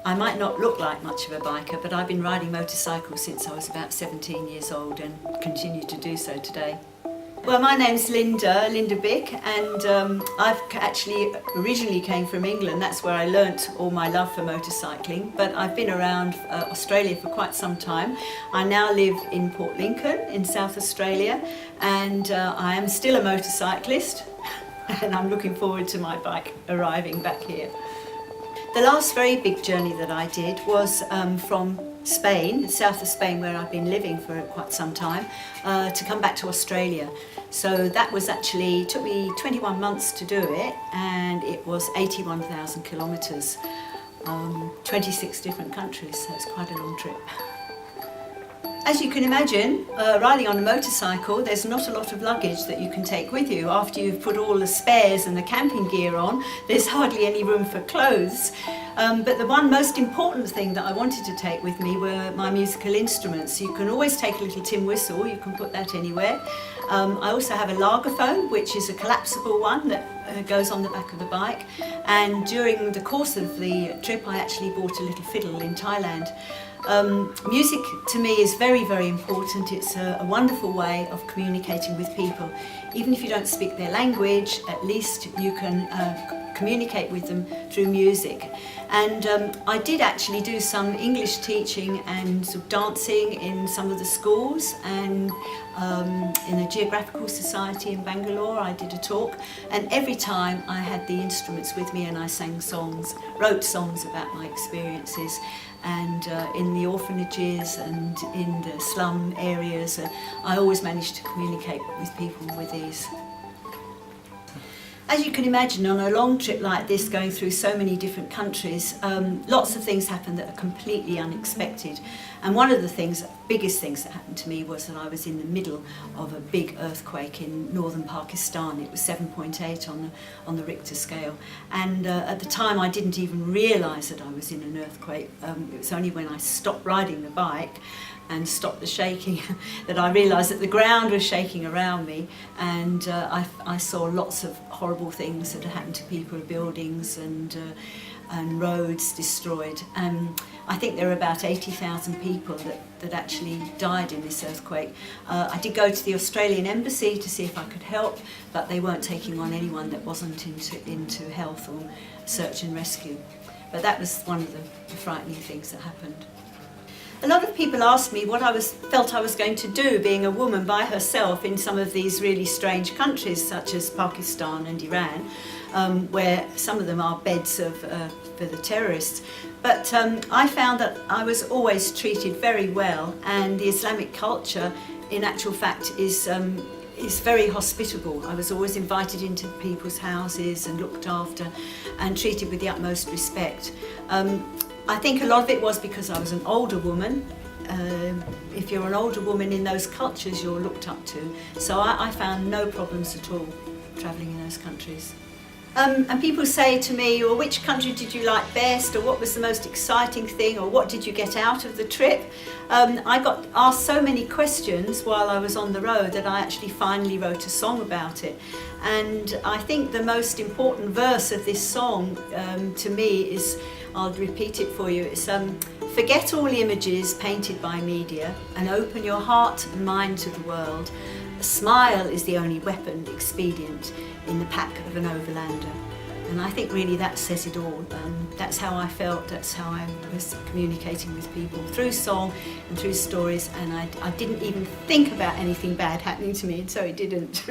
I might not look like much of a biker, but I've been riding motorcycles since I was about 17 years old and continue to do so today. Well, my name's Linda Bick, and I've actually originally came from England. That's where I learnt all my love for motorcycling, but I've been around Australia for quite some time. I now live in Port Lincoln in South Australia, and I am still a motorcyclist, and I'm looking forward to my bike arriving back here. The last very big journey that I did was from Spain, south of Spain, where I've been living for quite some time, to come back to Australia. So that was actually, took me 21 months to do it, and it was 81,000 kilometres, 26 different countries, so it's quite a long trip. As you can imagine, riding on a motorcycle, there's not a lot of luggage that you can take with you. After you've put all the spares and the camping gear on, there's hardly any room for clothes. But the one most important thing that I wanted to take with me were my musical instruments. You can always take a little tin whistle, you can put that anywhere. I also have a lagerphone, which is a collapsible one that goes on the back of the bike. And during the course of the trip, I actually bought a little fiddle in Thailand. Music to me is very, very important. It's a wonderful way of communicating with people. Even if you don't speak their language, at least you can communicate with them through music. And I did actually do some English teaching and sort of dancing in some of the schools, and in the Geographical Society in Bangalore I did a talk, and every time I had the instruments with me and I sang songs, wrote songs about my experiences, and in the orphanages and in the slum areas, I always managed to communicate with people with these. As you can imagine, on a long trip like this, going through so many different countries, lots of things happen that are completely unexpected. And one of the biggest things that happened to me was that I was in the middle of a big earthquake in northern Pakistan. It was 7.8 on the Richter scale. And at the time I didn't even realise that I was in an earthquake. It was only when I stopped riding the bike and stopped the shaking that I realised that the ground was shaking around me, and I saw lots of horrible things that had happened to people, buildings and roads destroyed. I think there were about 80,000 people that actually died in this earthquake. I did go to the Australian Embassy to see if I could help, but they weren't taking on anyone that wasn't into health or search and rescue. But that was one of the frightening things that happened. A lot of people asked me what I felt I was going to do being a woman by herself in some of these really strange countries such as Pakistan and Iran, where some of them are beds for the terrorists. But I found that I was always treated very well, and the Islamic culture in actual fact is very hospitable. I was always invited into people's houses and looked after and treated with the utmost respect. I think a lot of it was because I was an older woman. If you're an older woman in those cultures, you're looked up to. So I found no problems at all travelling in those countries. And people say to me, well, which country did you like best, or what was the most exciting thing, or what did you get out of the trip? I got asked so many questions while I was on the road that I actually finally wrote a song about it. And I think the most important verse of this song to me is, I'll repeat it for you, it's forget all images painted by media and open your heart and mind to the world. A smile is the only weapon expedient in the pack of an overlander. And I think really that says it all. That's how I felt, that's how I was communicating with people, through song and through stories, and I didn't even think about anything bad happening to me, and so it didn't.